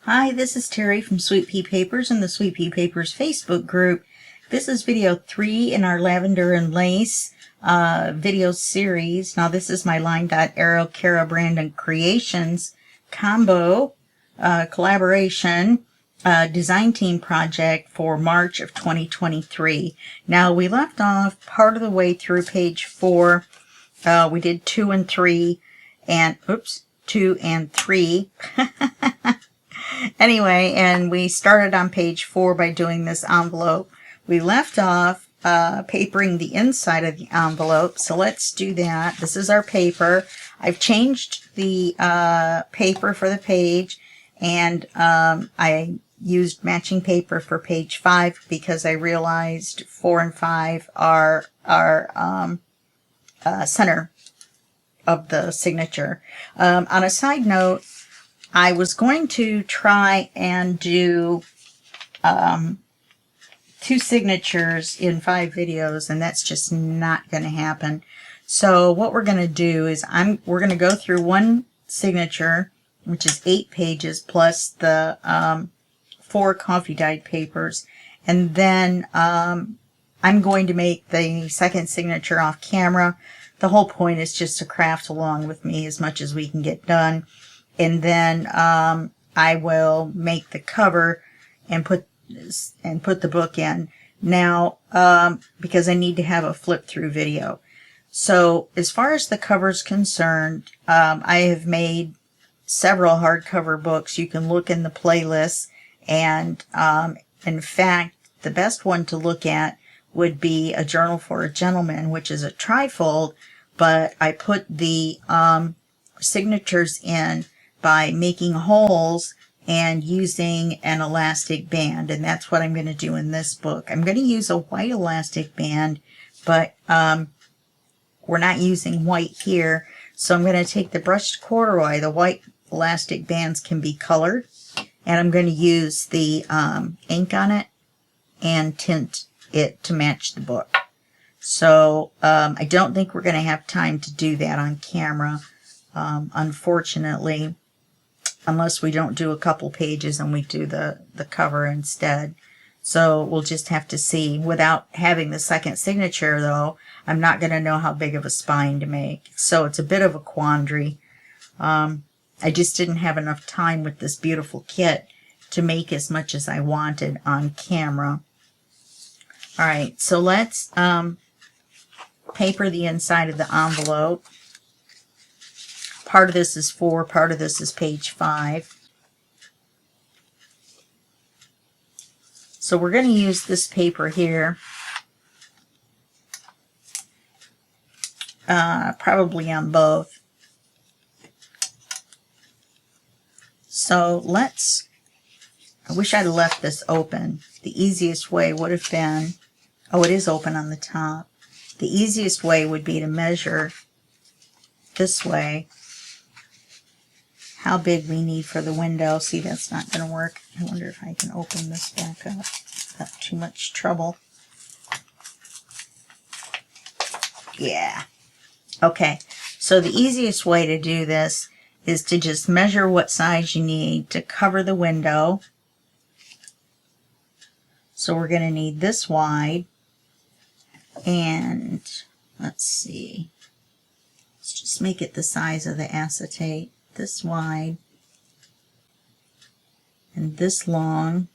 Hi, this is Terry from Sweet Pea Papers and the Sweet Pea Papers Facebook group. This is video 3 in our Lavender and Lace video series. Now this is my LineDotArrow Cara Brandon Creations combo collaboration design team project for March of 2023. Now we left off part of the way through page 4. We did 2 and 3 and 2 and 3. Anyway, and we started on page 4 by doing this envelope. We left off papering the inside of the envelope, so let's do that. This is our paper. I've changed the paper for the page, and I used matching paper for page 5 because I realized 4 and 5 are center of the signature. On a side note, I was going to try and do 2 signatures in 5 videos, and that's just not going to happen. So what we're going to do is we're going to go through one signature, which is 8 pages plus the 4 coffee dyed papers, and then I'm going to make the second signature off camera. The whole point is just to craft along with me as much as we can get done. And then I will make the cover and put the book in. Now, because I need to have a flip through video. So as far as the cover is concerned, I have made several hardcover books. You can look in the playlist, and in fact, the best one to look at would be A Journal for a Gentleman, which is a trifold, but I put the signatures in by making holes and using an elastic band, and that's what I'm going to do in this book. I'm going to use a white elastic band, but we're not using white here, so I'm going to take the brushed corduroy. The white elastic bands can be colored, and I'm going to use the ink on it and tint it to match the book. So I don't think we're going to have time to do that on camera, unfortunately, unless we don't do a couple pages and we do the cover instead. So we'll just have to see. Without having the second signature, though, I'm not going to know how big of a spine to make. So it's a bit of a quandary. I just didn't have enough time with this beautiful kit to make as much as I wanted on camera. All right, so let's paper the inside of the envelope. Part of this is 4, part of this is page 5. So we're going to use this paper here, probably on both. So I wish I'd left this open. The easiest way would have been, it is open on the top. The easiest way would be to measure this way how big we need for the window. See, that's not going to work. I wonder if I can open this back up without too much trouble. Yeah. Okay, so the easiest way to do this is to just measure what size you need to cover the window. So we're going to need this wide, and let's see, let's just make it the size of the acetate. This wide and this long,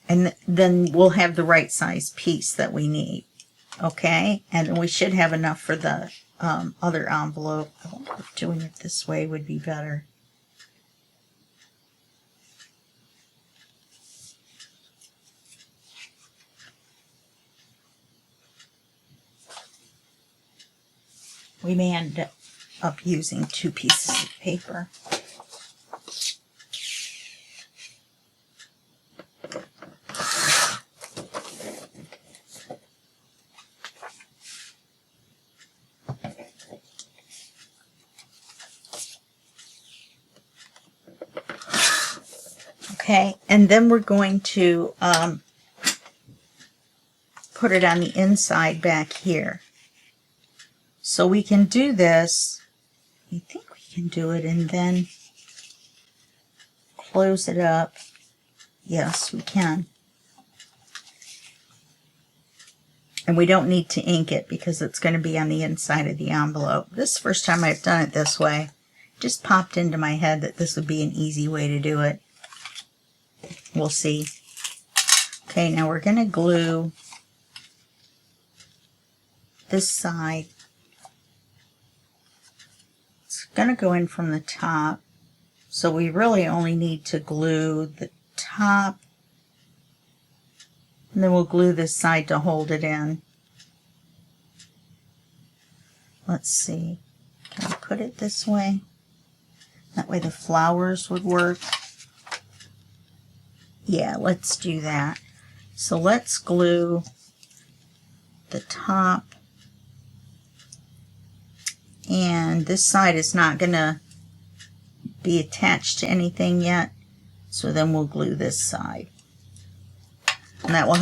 and then we'll have the right size piece that we need. Okay, and we should have enough for the other envelope. I wonder if doing it this way would be better. We may end up using 2 pieces of paper. Okay, and then we're going to put it on the inside back here. So we can do this. I think we can do it and then close it up. Yes, we can. And we don't need to ink it because it's going to be on the inside of the envelope. This is the first time I've done it this way. Just popped into my head that this would be an easy way to do it. We'll see. Okay, now we're going to glue this side. It's going to go in from the top. So we really only need to glue the top. And then we'll glue this side to hold it in. Let's see. Can I put it this way? That way the flowers would work. Yeah, let's do that. So let's glue the top. And this side is not going to be attached to anything yet. So then we'll glue this side. And that will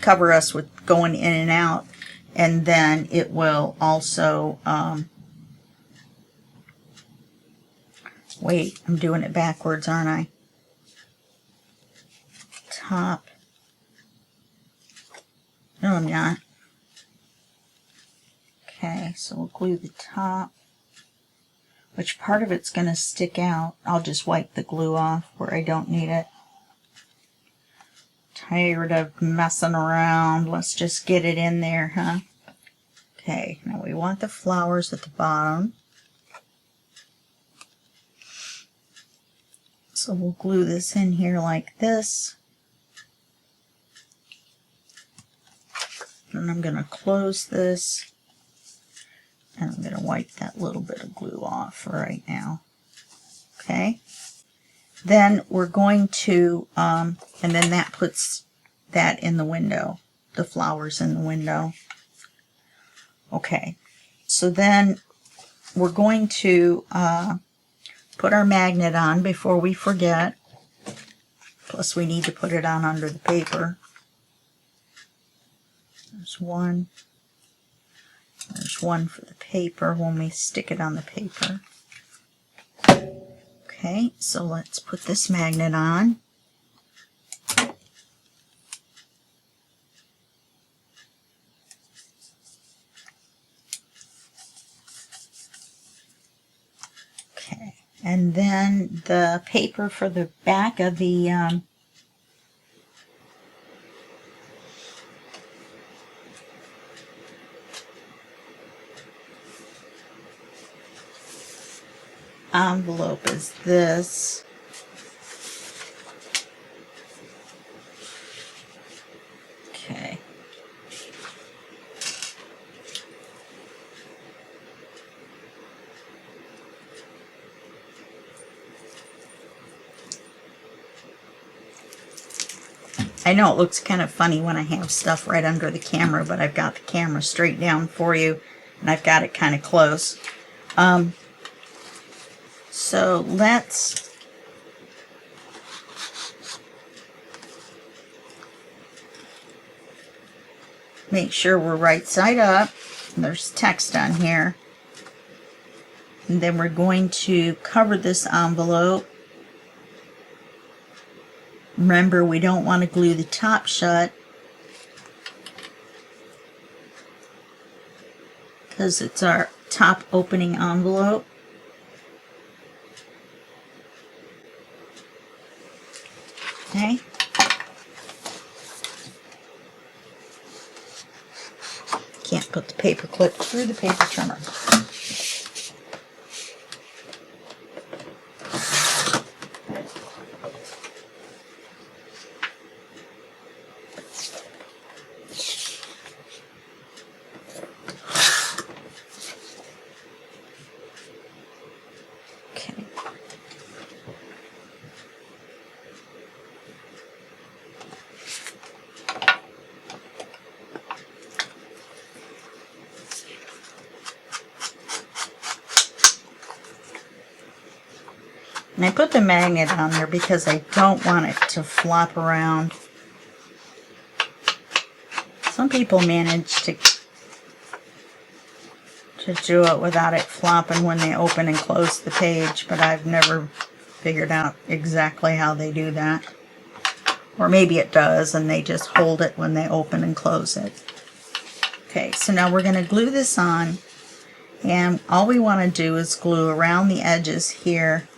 cover us with going in and out. And then it will also, wait, I'm doing it backwards, aren't I? Top. No, I'm not. Okay, so we'll glue the top. Which part of it's going to stick out? I'll just wipe the glue off where I don't need it. Tired of messing around. Let's just get it in there, huh? Okay, now we want the flowers at the bottom. So we'll glue this in here like this. And I'm going to close this. And I'm going to wipe that little bit of glue off for right now. Okay. Then we're going to, and then that puts that in the window, the flowers in the window. Okay, so then we're going to put our magnet on before we forget. Plus we need to put it on under the paper. There's one. There's one for the paper when we stick it on the paper. Okay, so let's put this magnet on. Okay, and then the paper for the back of the envelope is this. Okay. I know it looks kind of funny when I have stuff right under the camera, but I've got the camera straight down for you, and I've got it kind of close. So let's make sure we're right side up. There's text on here. And then we're going to cover this envelope. Remember, we don't want to glue the top shut because it's our top opening envelope. Okay. Can't put the paper clip through the paper trimmer. And I put the magnet on there because I don't want it to flop around. Some people manage to do it without it flopping when they open and close the page, but I've never figured out exactly how they do that. Or maybe it does, and they just hold it when they open and close it. Okay, so now we're going to glue this on, and all we want to do is glue around the edges here.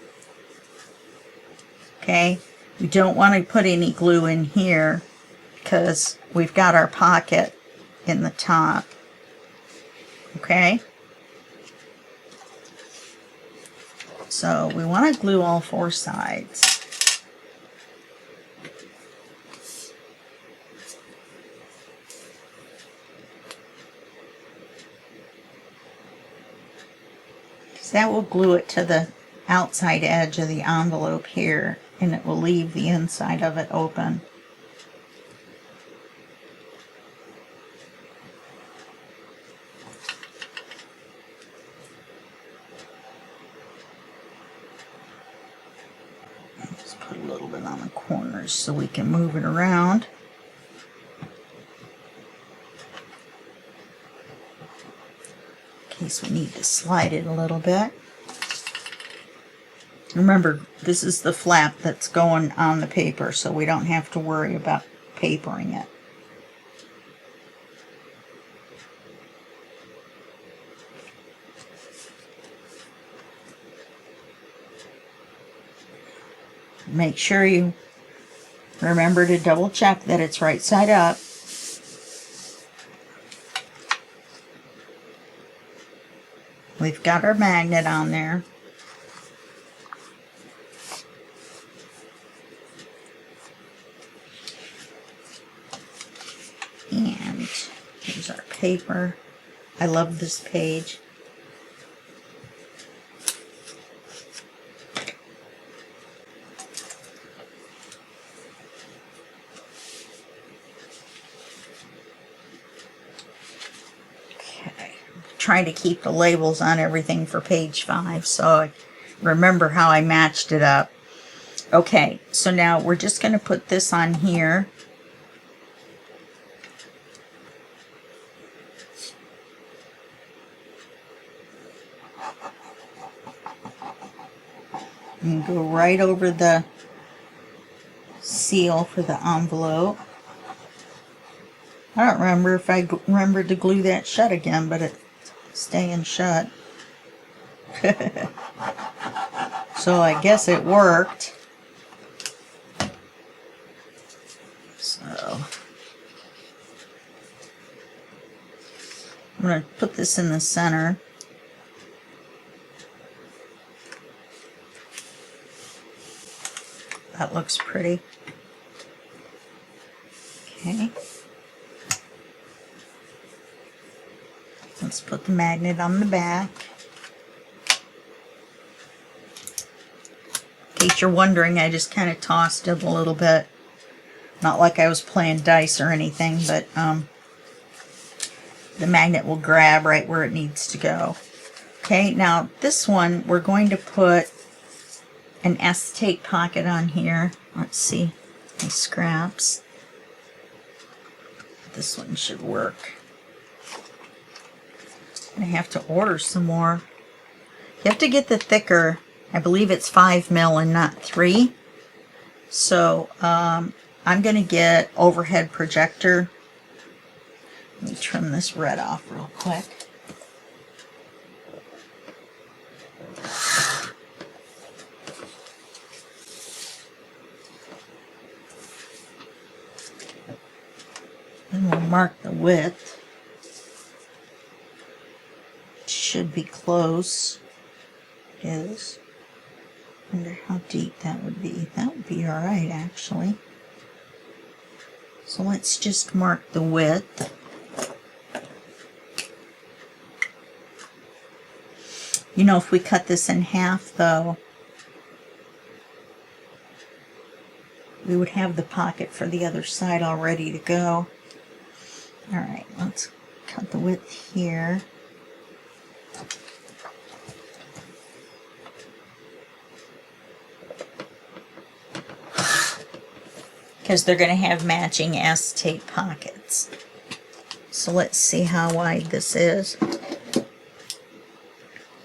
Okay, we don't want to put any glue in here because we've got our pocket in the top. Okay, so we want to glue all 4 sides. That will glue it to the outside edge of the envelope here, and it will leave the inside of it open. Just put a little bit on the corners so we can move it around. In case we need to slide it a little bit. Remember, this is the flap that's going on the paper, so we don't have to worry about papering it. Make sure you remember to double check that it's right side up. We've got our magnet on there. And here's our paper. I love this page. Trying to keep the labels on everything for page 5, so I remember how I matched it up. Okay, so now we're just going to put this on here. And go right over the seal for the envelope. I don't remember if I remembered to glue that shut again, but it's staying shut. So I guess it worked. So I'm going to put this in the center. That looks pretty. Okay. Let's put the magnet on the back. In case you're wondering, I just kind of tossed it a little bit. Not like I was playing dice or anything, but the magnet will grab right where it needs to go. Okay, now this one, we're going to put an acetate pocket on here. Let's see, my scraps. This one should work. I have to order some more. You have to get the thicker, I believe it's 5 mil and not 3. So I'm going to get overhead projector. Let me trim this red off real quick. And we'll mark the width. Should be close. It is. Wonder how deep that would be. That would be alright, actually. So let's just mark the width. You know, if we cut this in half, though, we would have the pocket for the other side all ready to go. Alright, let's cut the width here. Because they're going to have matching acetate pockets. So let's see how wide this is.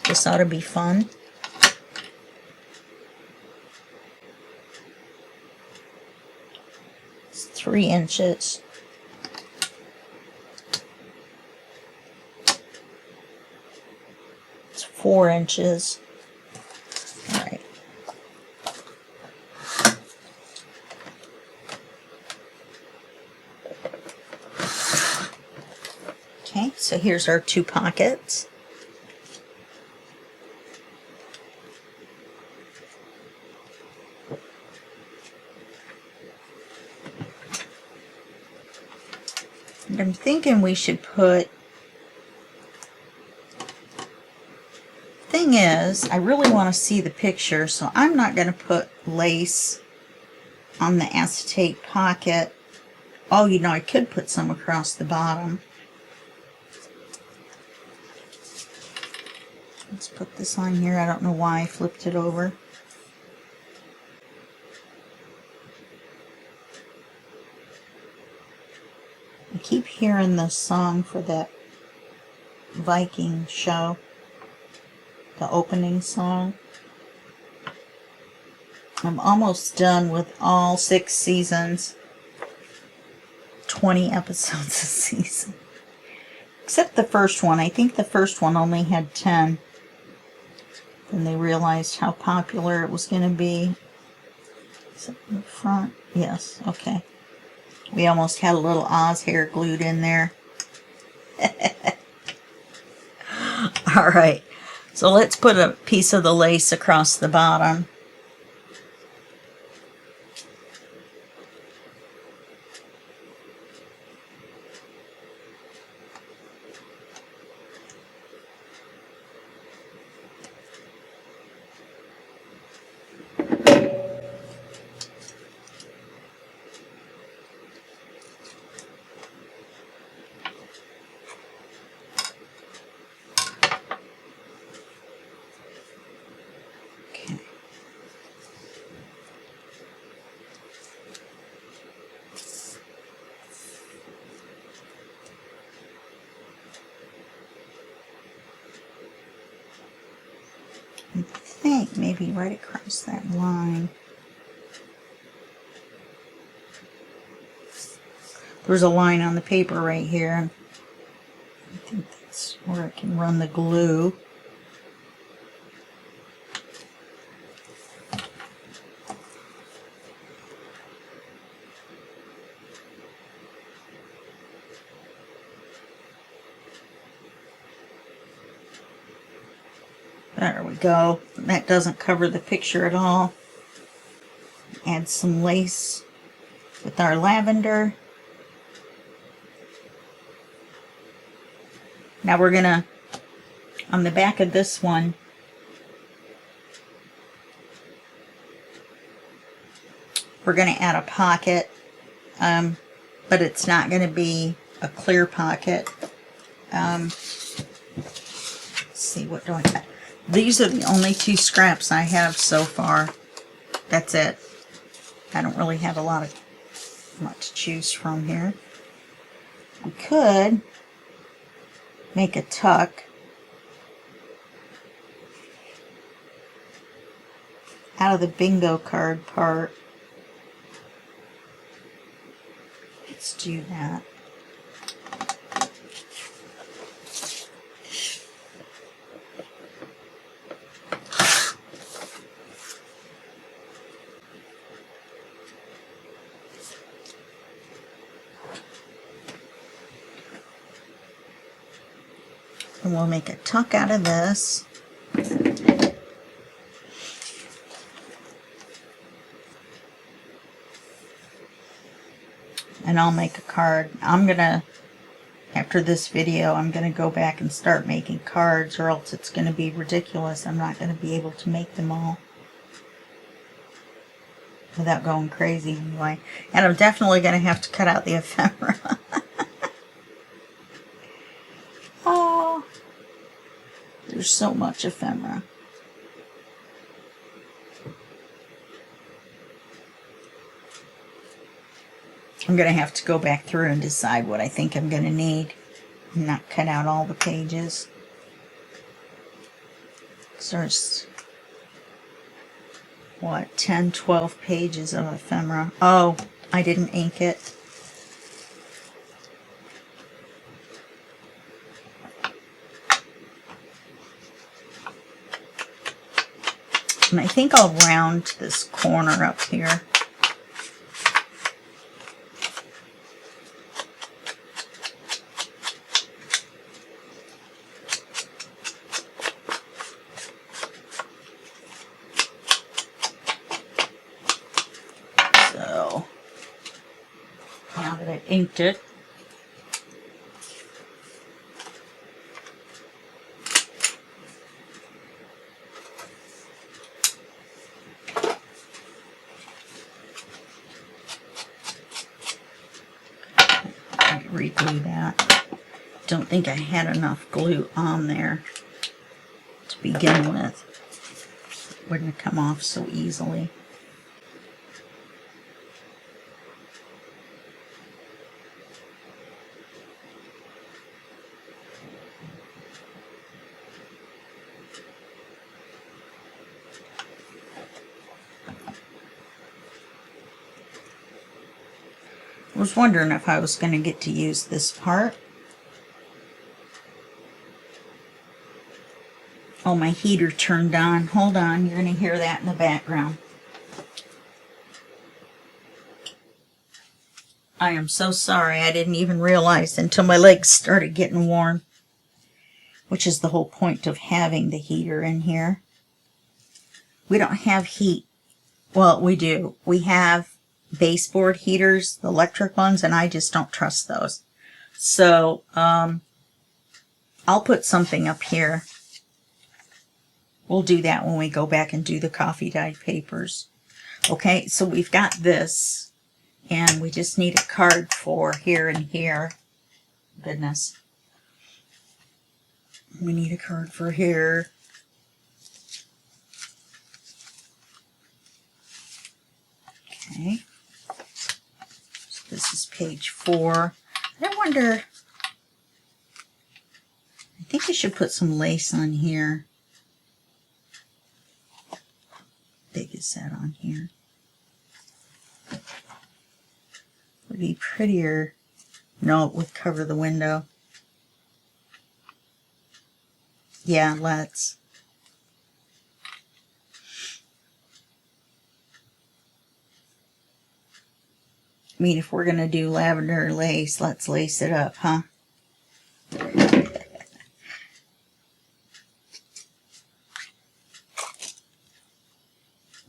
This ought to be fun. 3 inches. It's 4 inches. All right. Okay, so here's our 2 pockets. And I'm thinking we should put, thing is, I really want to see the picture, so I'm not going to put lace on the acetate pocket. Oh, you know, I could put some across the bottom. Let's put this on here. I don't know why I flipped it over. I keep hearing this song for that Viking show, the opening song. I'm almost done with all 6 seasons, 20 episodes a season. Except the first one. I think the first one only had 10. Then they realized how popular it was going to be. Is it in the front? Yes, okay. We almost had a little Oz hair glued in there. Alright, so let's put a piece of the lace across the bottom. I think maybe right across that line. There's a line on the paper right here, and I think that's where I can run the glue. There we go. That doesn't cover the picture at all. Add some lace with our lavender. Now we're gonna, on the back of this one, we're gonna add a pocket, but it's not gonna be a clear pocket. Let's see, what do I got? These are the only 2 scraps I have so far. That's it. I don't really have a lot to choose from here. We could make a tuck out of the bingo card part. Let's do that. And we'll make a tuck out of this. And I'll make a card. After this video, I'm gonna go back and start making cards, or else it's gonna be ridiculous. I'm not gonna be able to make them all without going crazy anyway. And I'm definitely gonna have to cut out the ephemera. Oh, there's so much ephemera. I'm going to have to go back through and decide what I think I'm going to need and not cut out all the pages. So there's, what, 10, 12 pages of ephemera. Oh, I didn't ink it. And I think I'll round this corner up here. So, now that I've inked it, reglue that. Don't think I had enough glue on there to begin with. It wouldn't come off so easily. I was wondering if I was going to get to use this part. Oh, my heater turned on. Hold on, you're going to hear that in the background. I am so sorry. I didn't even realize until my legs started getting warm, which is the whole point of having the heater in here. We don't have heat. Well, we do. We have baseboard heaters, the electric ones, and I just don't trust those. So I'll put something up here. We'll do that when we go back and do the coffee dye papers. Okay, so we've got this, and we just need a card for here and here. Goodness. We need a card for here. Okay. This is page 4. I wonder, I think I should put some lace on here. How big is that on here? Would be prettier. No, it would cover the window. Yeah, let's. I mean, if we're going to do lavender lace, let's lace it up, huh?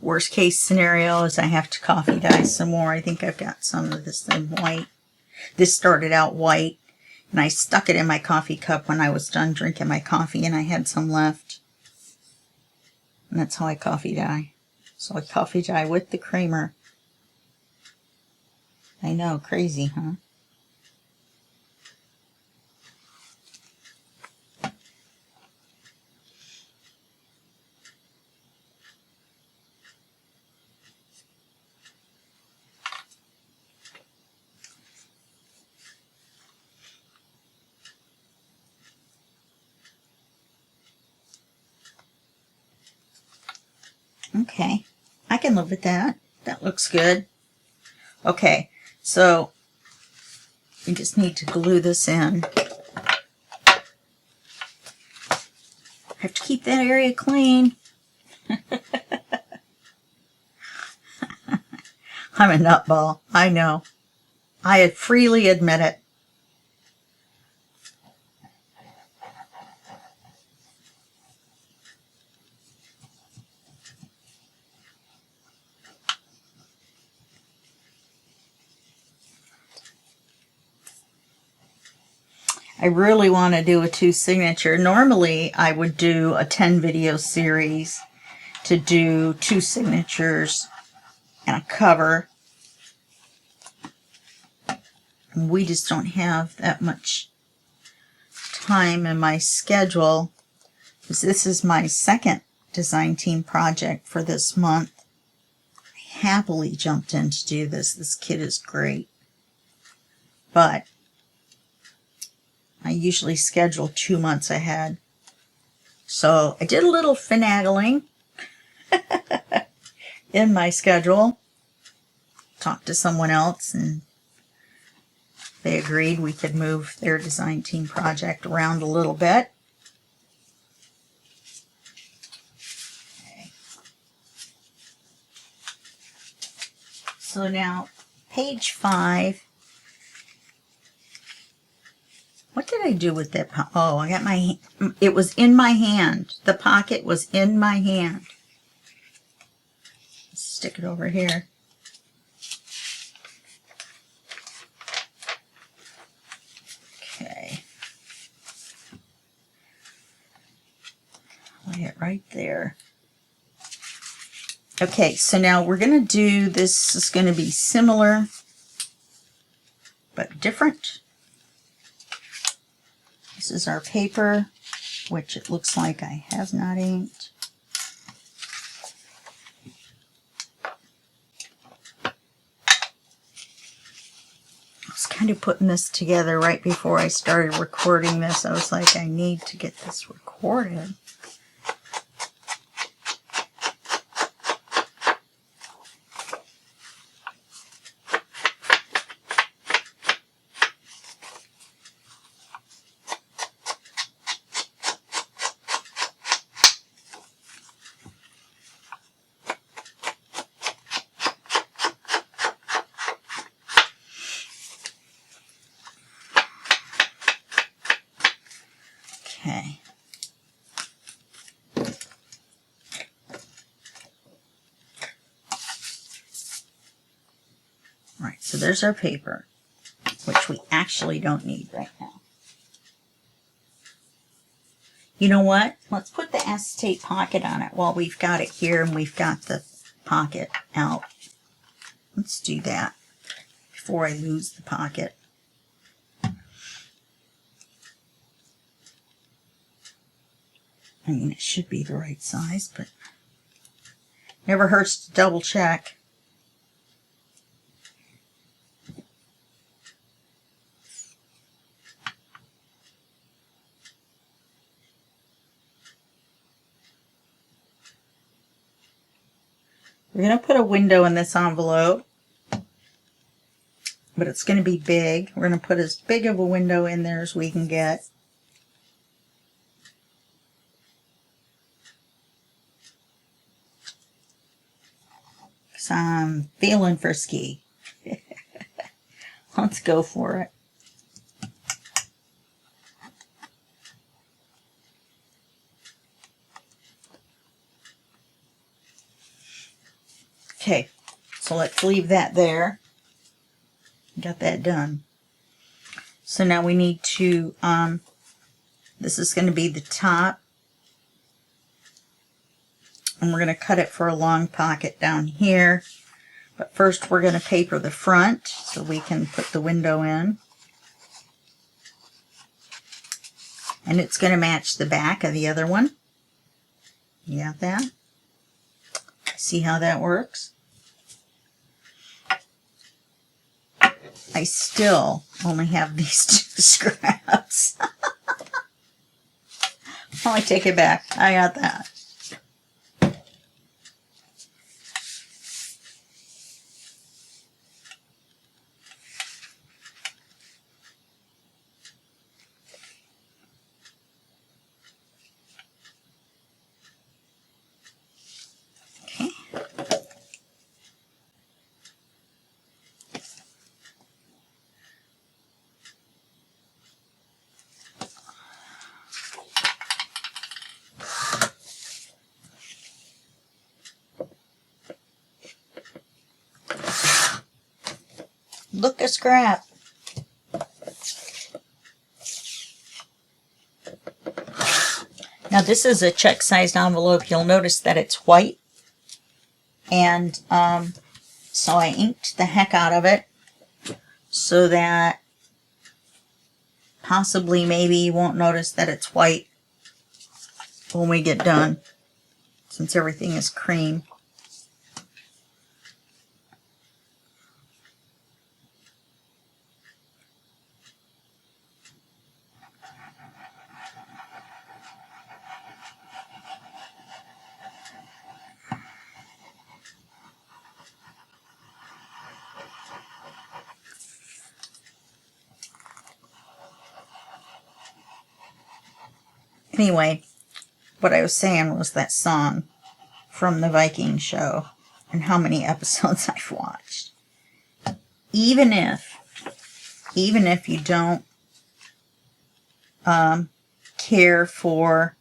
Worst case scenario is I have to coffee dye some more. I think I've got some of this in white. This started out white, and I stuck it in my coffee cup when I was done drinking my coffee, and I had some left. And that's how I coffee dye. So I coffee dye with the creamer. I know, crazy, huh? Okay, I can live with that. That looks good. Okay, so we just need to glue this in. I have to keep that area clean. I'm a nutball. I know. I freely admit it. I really want to do a 2 signature. Normally, I would do a 10 video series to do 2 signatures and a cover. And we just don't have that much time in my schedule, because this is my second design team project for this month. I happily jumped in to do this. This kid is great. But I usually schedule 2 months ahead. So I did a little finagling in my schedule. Talked to someone else, and they agreed we could move their design team project around a little bit. Okay. So now, page 5. What did I do with that? Oh, I got my, it was in my hand. The pocket was in my hand. Let's stick it over here. Okay. Lay it right there. Okay, so now we're going to do, this is going to be similar, but different. This is our paper, which it looks like I have not inked. I was kind of putting this together right before I started recording this. I was like, I need to get this recorded. Okay. Right, so there's our paper, which we actually don't need right now. You know what? Let's put the acetate pocket on it while we've got it here and we've got the pocket out. Let's do that before I lose the pocket. I mean, it should be the right size, but never hurts to double check. We're going to put a window in this envelope, but it's going to be big. We're going to put as big of a window in there as we can get. Because I'm feeling frisky. Let's go for it. Okay, so let's leave that there. Got that done. So now we need to, this is going to be the top. And we're going to cut it for a long pocket down here. But first we're going to paper the front so we can put the window in. And it's going to match the back of the other one. You got that? See how that works? I still only have these 2 scraps. Oh, I take it back. I got that. Okay. Look, a scrap. Now this is a check-sized envelope. You'll notice that it's white. And so I inked the heck out of it so that possibly maybe you won't notice that it's white when we get done, since everything is cream. Anyway, what I was saying was that song from the Viking show and how many episodes I've watched. even if you don't care for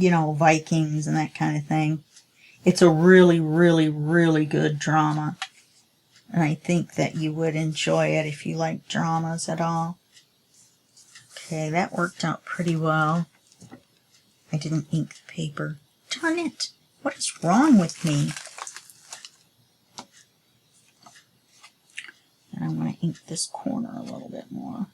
you know, Vikings and that kind of thing, it's a really, really, really good drama. And I think that you would enjoy it if you like dramas at all. Okay, that worked out pretty well. I didn't ink the paper. Darn it! What is wrong with me? And I'm going to ink this corner a little bit more.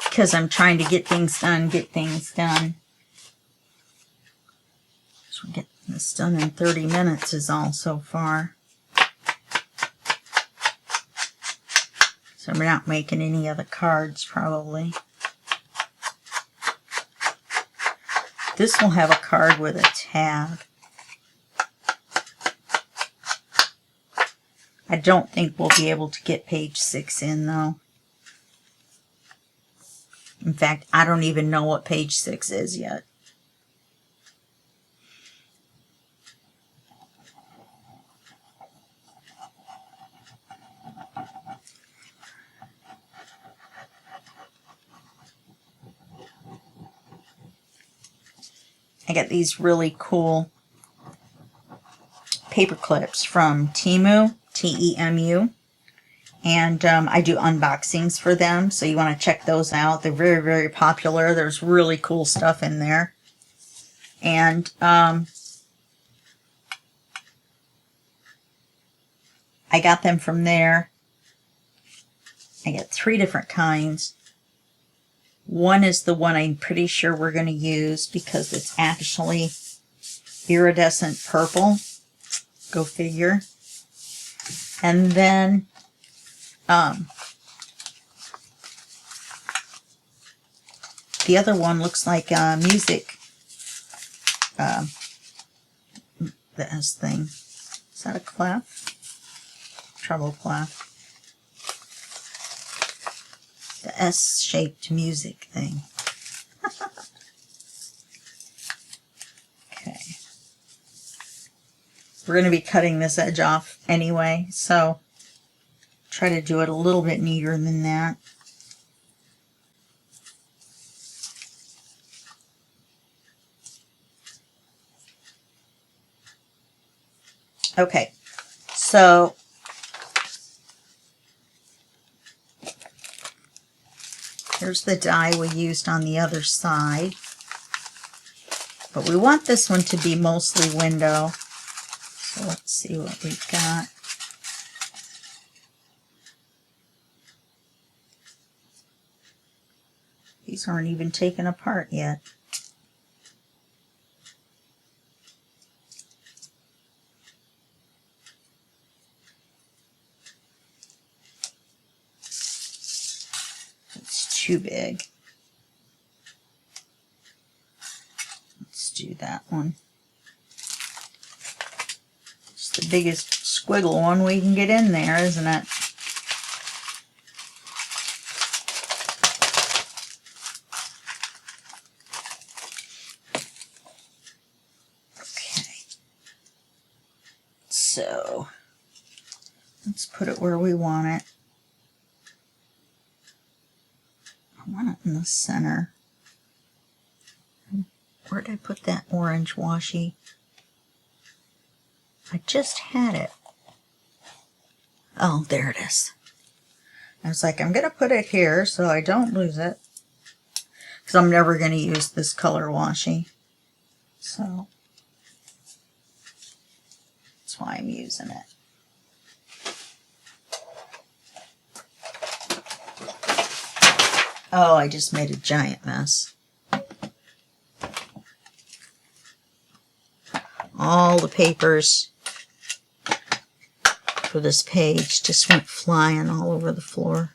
Because I'm trying to get things done. So we're getting this done in 30 minutes is all so far. So we're not making any other cards probably. This will have a card with a tab. I don't think we'll be able to get page 6 in though. In fact, I don't even know what page 6 is yet. I got these really cool paper clips from Temu, T-E-M-U. And I do unboxings for them, so you want to check those out. They're very, very popular. There's really cool stuff in there. And I got them from there. I got 3 different kinds. One is the one I'm pretty sure we're going to use because it's actually iridescent purple. Go figure. And then the other one looks like music. The S thing. Is that a clef? Treble clef. The S-shaped music thing. Okay. We're going to be cutting this edge off anyway, so try to do it a little bit neater than that. Okay, so here's the die we used on the other side. But we want this one to be mostly window. So let's see what we've got. These aren't even taken apart yet. It's too big. Let's do that one. It's the biggest squiggle one we can get in there, isn't it? Okay. So let's put it where we want it. I want it in the center. Where did I put that orange washi? I just had it. Oh, there it is. I was like, I'm going to put it here so I don't lose it. Because I'm never going to use this color washi. So that's why I'm using it. Oh, I just made a giant mess. All the papers for this page just went flying all over the floor.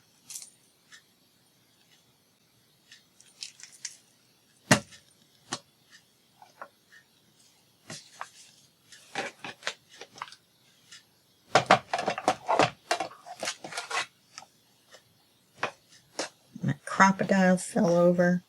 That crocodile fell over.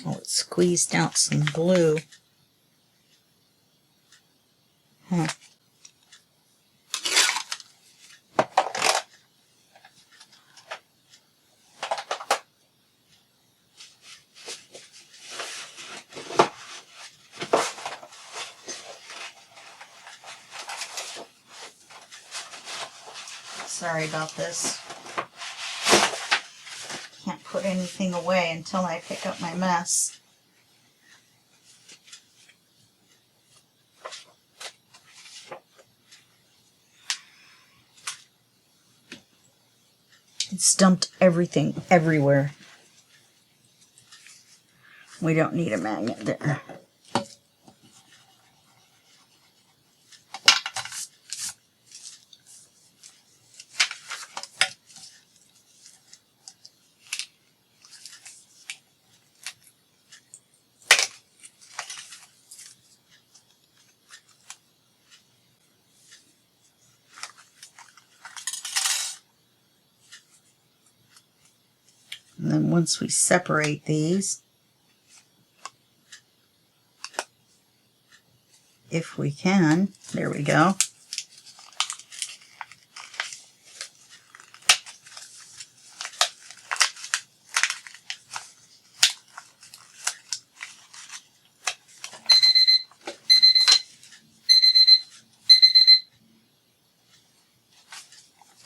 Oh, it squeezed out some glue. Huh. Sorry about this. Can't put anything away until I pick up my mess. It's dumped everything everywhere. We don't need a magnet there. And then once we separate these, if we can, there we go.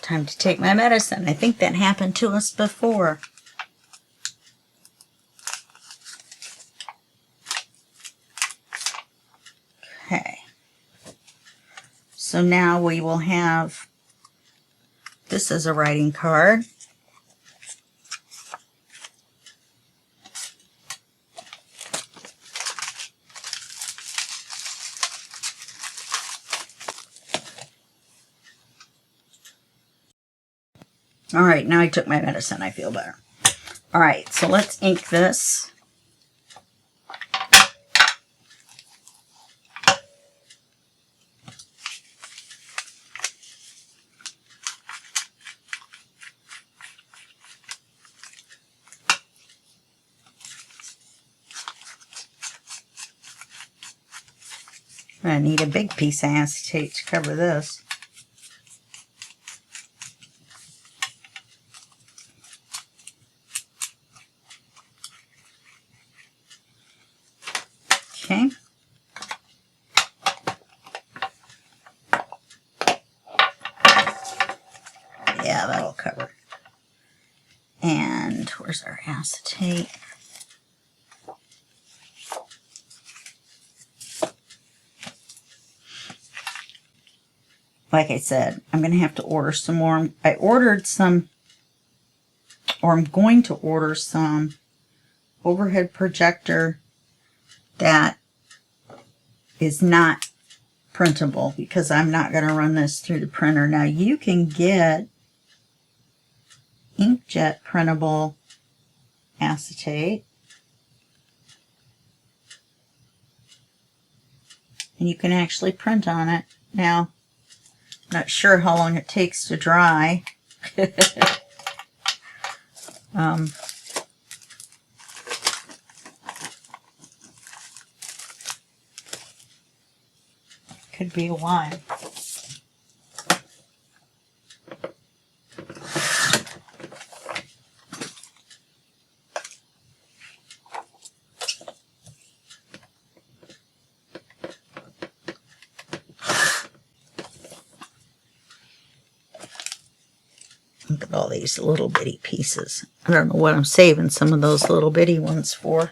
Time to take my medicine. I think that happened to us before. Okay. So now we will have, this is a writing card. All right, now I took my medicine. I feel better. All right, so let's ink this. I need a big piece of acetate to cover this. Okay. Yeah, that'll cover. And where's our acetate? Like I said, I'm going to have to order some more. I ordered some, or I'm going to order some overhead projector that is not printable because I'm not going to run this through the printer. Now you can get inkjet printable acetate, and you can actually print on it. Now, not sure how long it takes to dry. Could be a while. Look at all these little bitty pieces. I don't know what I'm saving some of those little bitty ones for.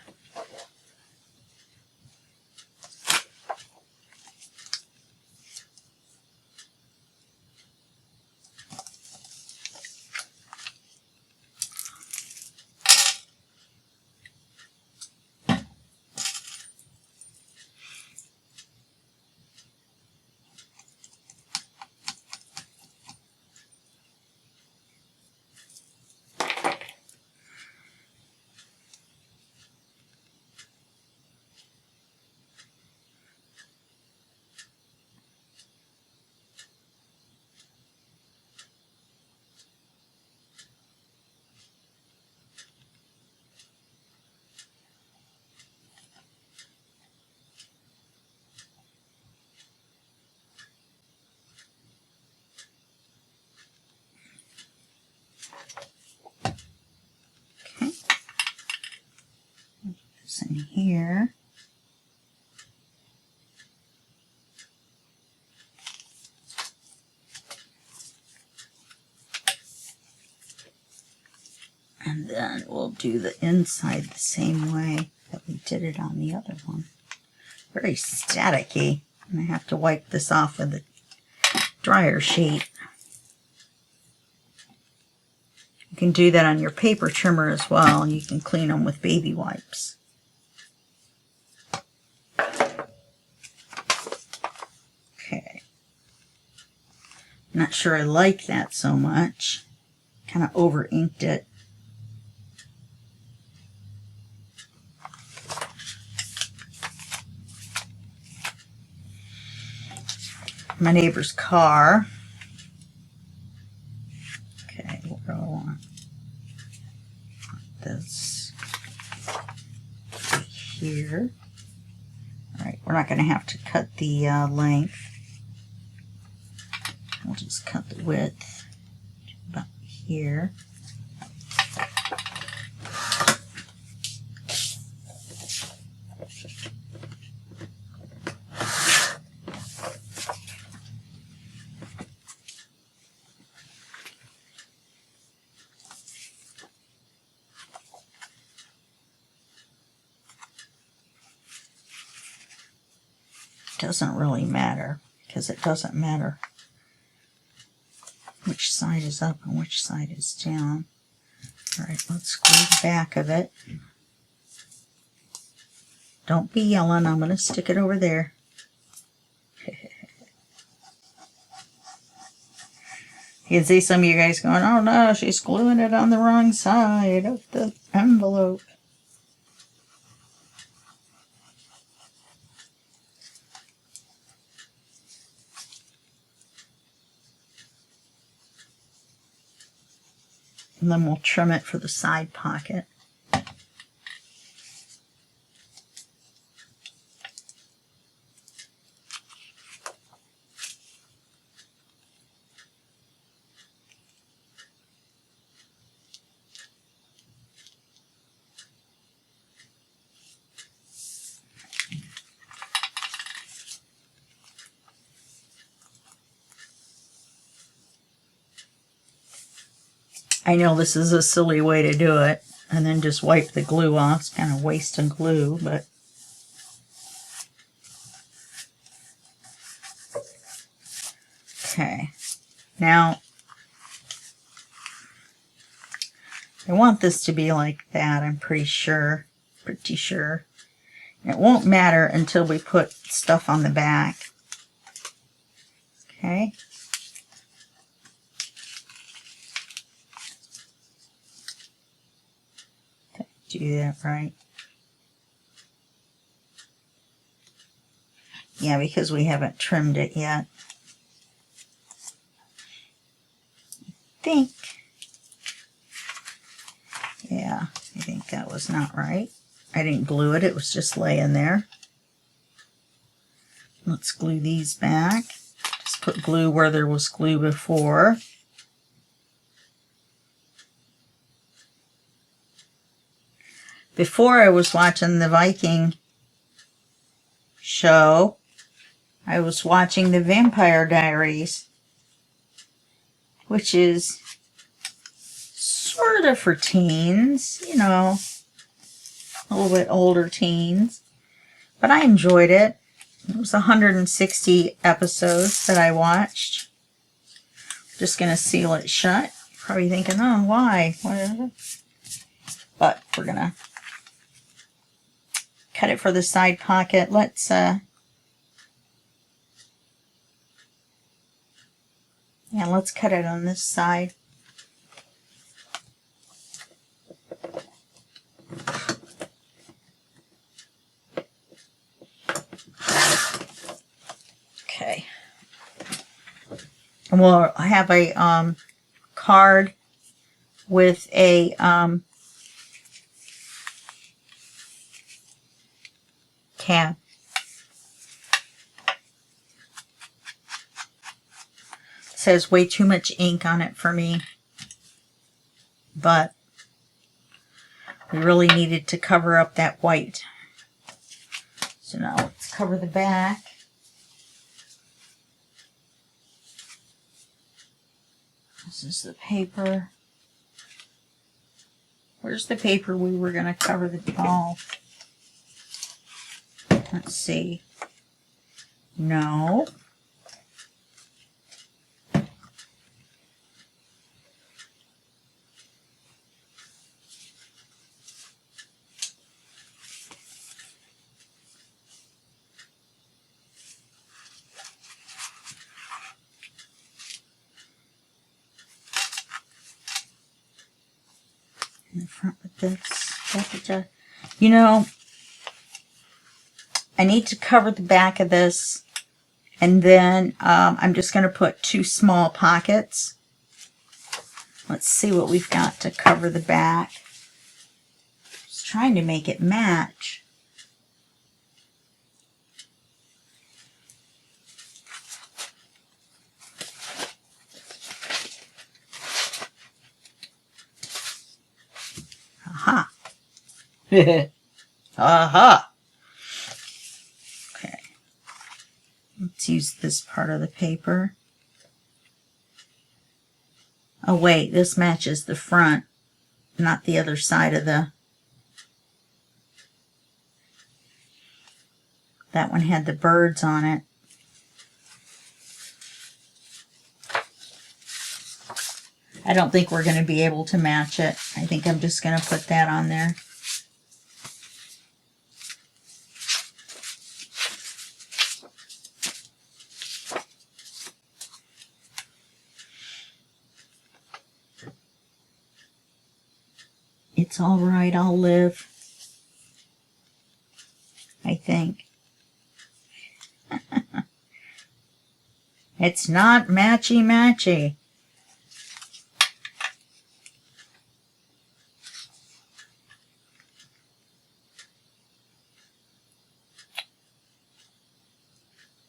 here. And then we'll do the inside the same way that we did it on the other one. Very staticky. And I have to wipe this off with a dryer sheet. You can do that on your paper trimmer as well, and you can clean them with baby wipes. Okay. Not sure I like that so much. Kind of over inked it. My neighbor's car. Okay, what do I want? This right here. Alright, we're not going to have to cut the length. We'll just cut the width about here. Doesn't really matter, because it doesn't matter which side is up and which side is down. Alright, let's glue the back of it. Don't be yelling, I'm going to stick it over there. You can see some of you guys going, oh no, she's gluing it on the wrong side of the envelope. And then we'll trim it for the side pocket. I know this is a silly way to do it, and then just wipe the glue off. It's kind of wasting glue, but okay. Now, I want this to be like that, I'm pretty sure. It won't matter until we put stuff on the back. Okay. Do that right. Yeah, because we haven't trimmed it yet. I think. Yeah, I think that was not right. I didn't glue it, it was just laying there. Let's glue these back. Just put glue where there was glue before. Before I was watching the Viking show, I was watching the Vampire Diaries, which is sort of for teens, you know, a little bit older teens. But I enjoyed it. It was 160 episodes that I watched. Just going to seal it shut. Probably thinking, oh, why? Whatever. But we're going to cut it for the side pocket. Let's, yeah, let's cut it on this side. Okay. And we'll have a card with a tab. It says way too much ink on it for me, but we really needed to cover up that white So now let's cover the back. This is the paper. Where's the paper we were going to cover the doll? Let's see. No. In the front with this. You know, I need to cover the back of this, and then I'm just going to put 2 small pockets. Let's see what we've got to cover the back. Just trying to make it match. Aha. Aha. Okay. Let's use this part of the paper. Oh wait, this matches the front, not the other side of the... That one had the birds on it. I don't think we're going to be able to match it. I think I'm just going to put that on there. It's all right, I'll live. I think. It's not matchy-matchy.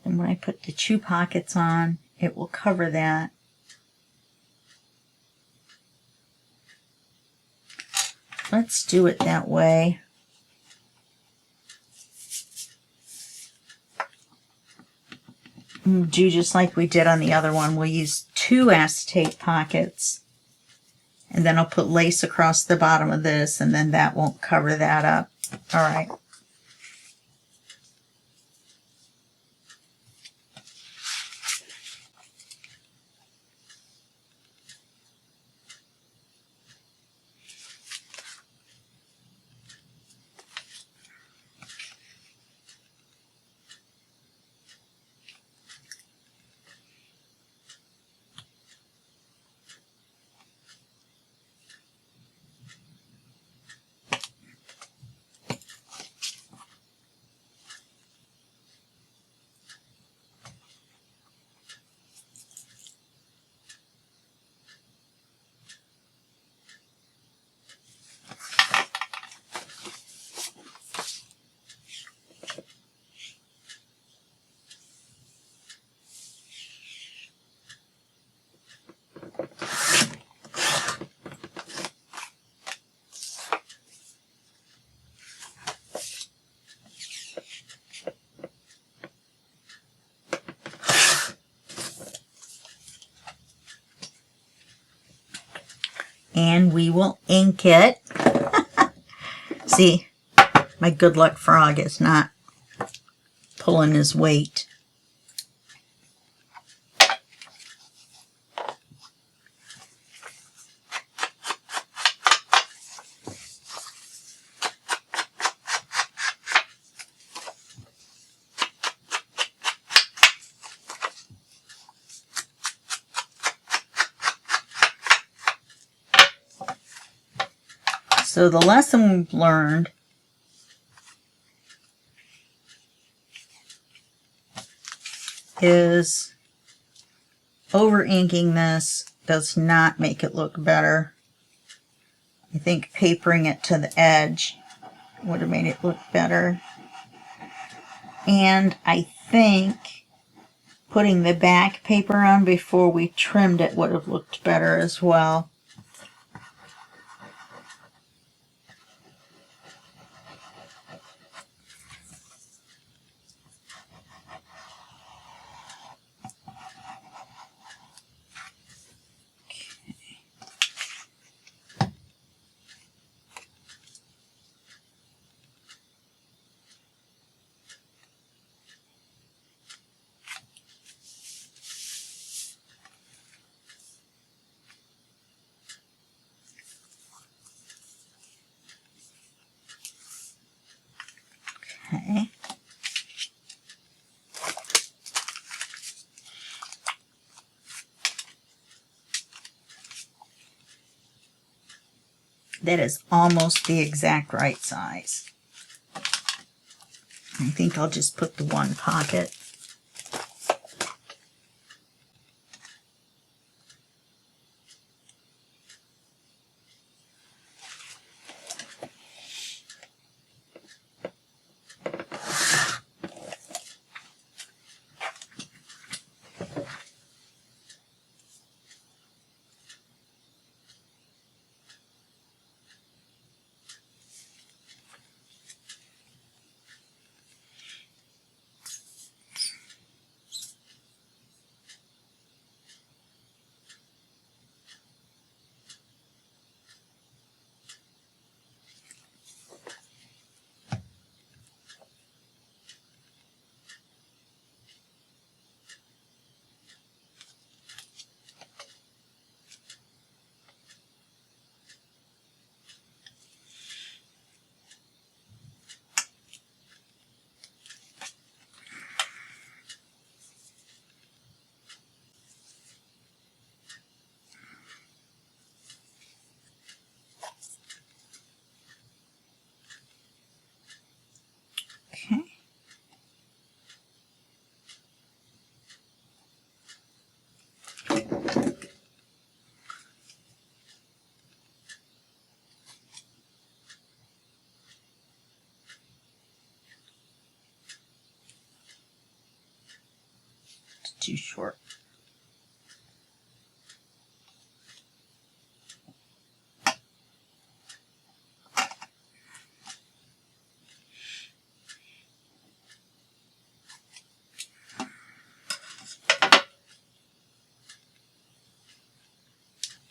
And when I put the 2 pockets on, it will cover that. Let's do it that way. We'll do just like we did on the other one. We'll use 2 acetate pockets. And then I'll put lace across the bottom of this, and then that won't cover that up. All right. And we will ink it. See, my good luck frog is not pulling his weight. So the lesson we've learned is over inking this does not make it look better. I think papering it to the edge would have made it look better. And I think putting the back paper on before we trimmed it would have looked better as well. Okay. That is almost the exact right size. I think I'll just put the one pocket. Okay. It's too short.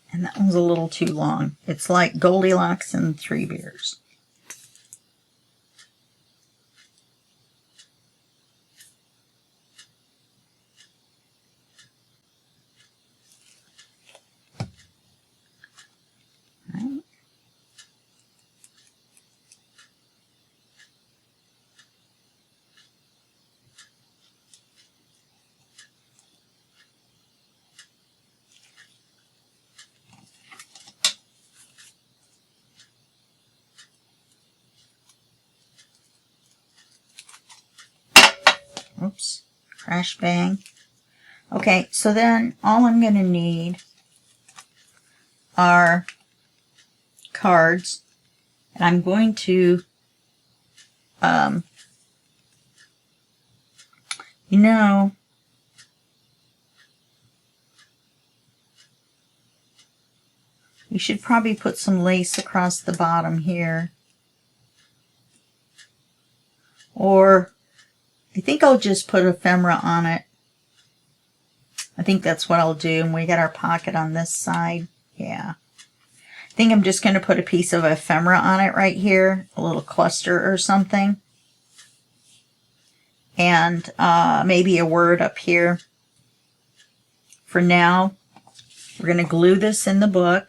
And that one's a little too long. It's like Goldilocks and Three Bears. Right. Oops, crash bang. Okay, so then all I'm going to need are cards, and I'm going to, you know, you should probably put some lace across the bottom here, or I think I'll just put ephemera on it. I think that's what I'll do. And we got our pocket on this side. Yeah. I think I'm just going to put a piece of ephemera on it right here. A little cluster or something. And maybe a word up here. For now, we're going to glue this in the book.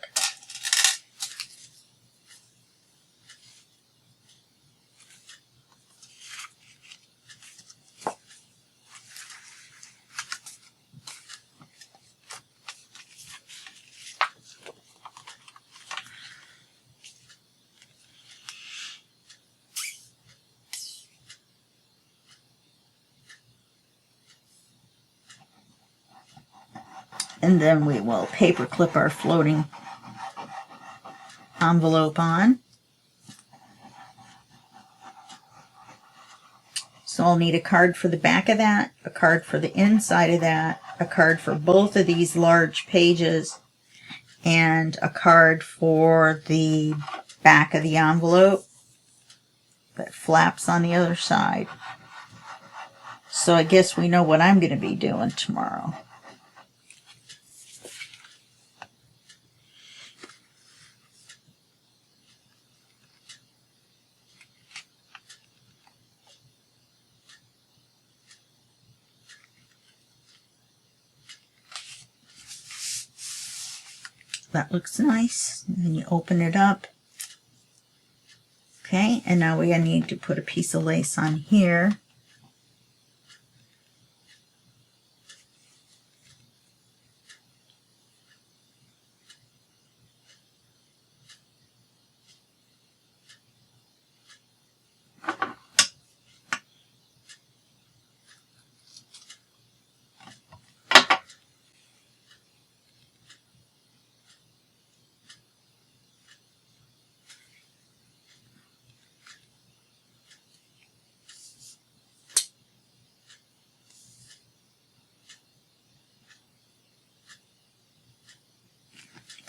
And then we will paper clip our floating envelope on. So I'll need a card for the back of that, a card for the inside of that, a card for both of these large pages, and a card for the back of the envelope that flaps on the other side. So I guess we know what I'm going to be doing tomorrow. That looks nice. And then you open it up. Okay, and now we need to put a piece of lace on here.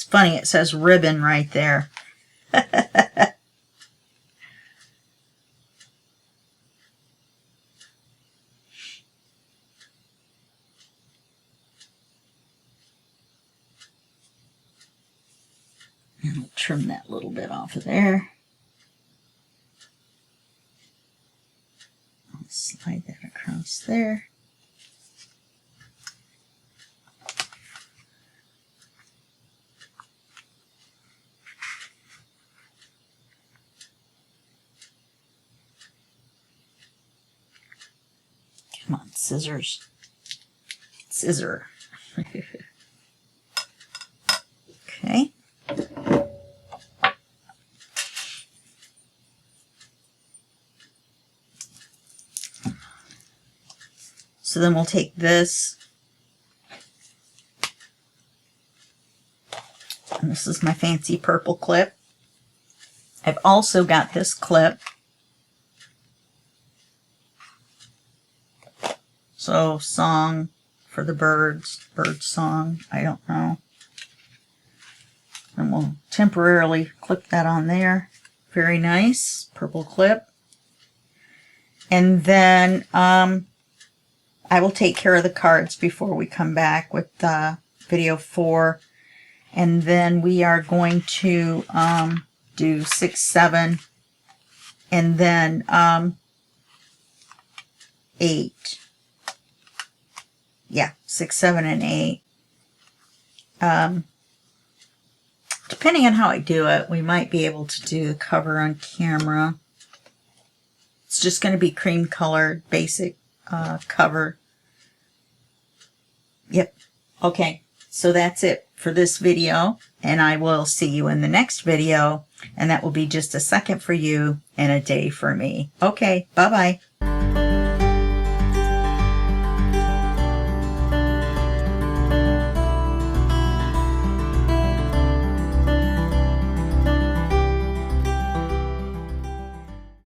Funny, it says ribbon right there. And we'll trim that little bit off of there. I'll slide that across there. Come on, scissors. Scissor. Okay. So then we'll take this, and this is my fancy purple clip. I've also got this clip. So, song for the birds, bird song, I don't know. And we'll temporarily clip that on there. Very nice, purple clip. And then I will take care of the cards before we come back with video 4. And then we are going to do 6, 7, and then 8. Yeah, 6, 7, and 8. Depending on how I do it, we might be able to do the cover on camera. It's just going to be cream colored, basic cover. Yep. Okay, so that's it for this video, and I will see you in the next video, and that will be just a second for you and a day for me. Okay, bye-bye.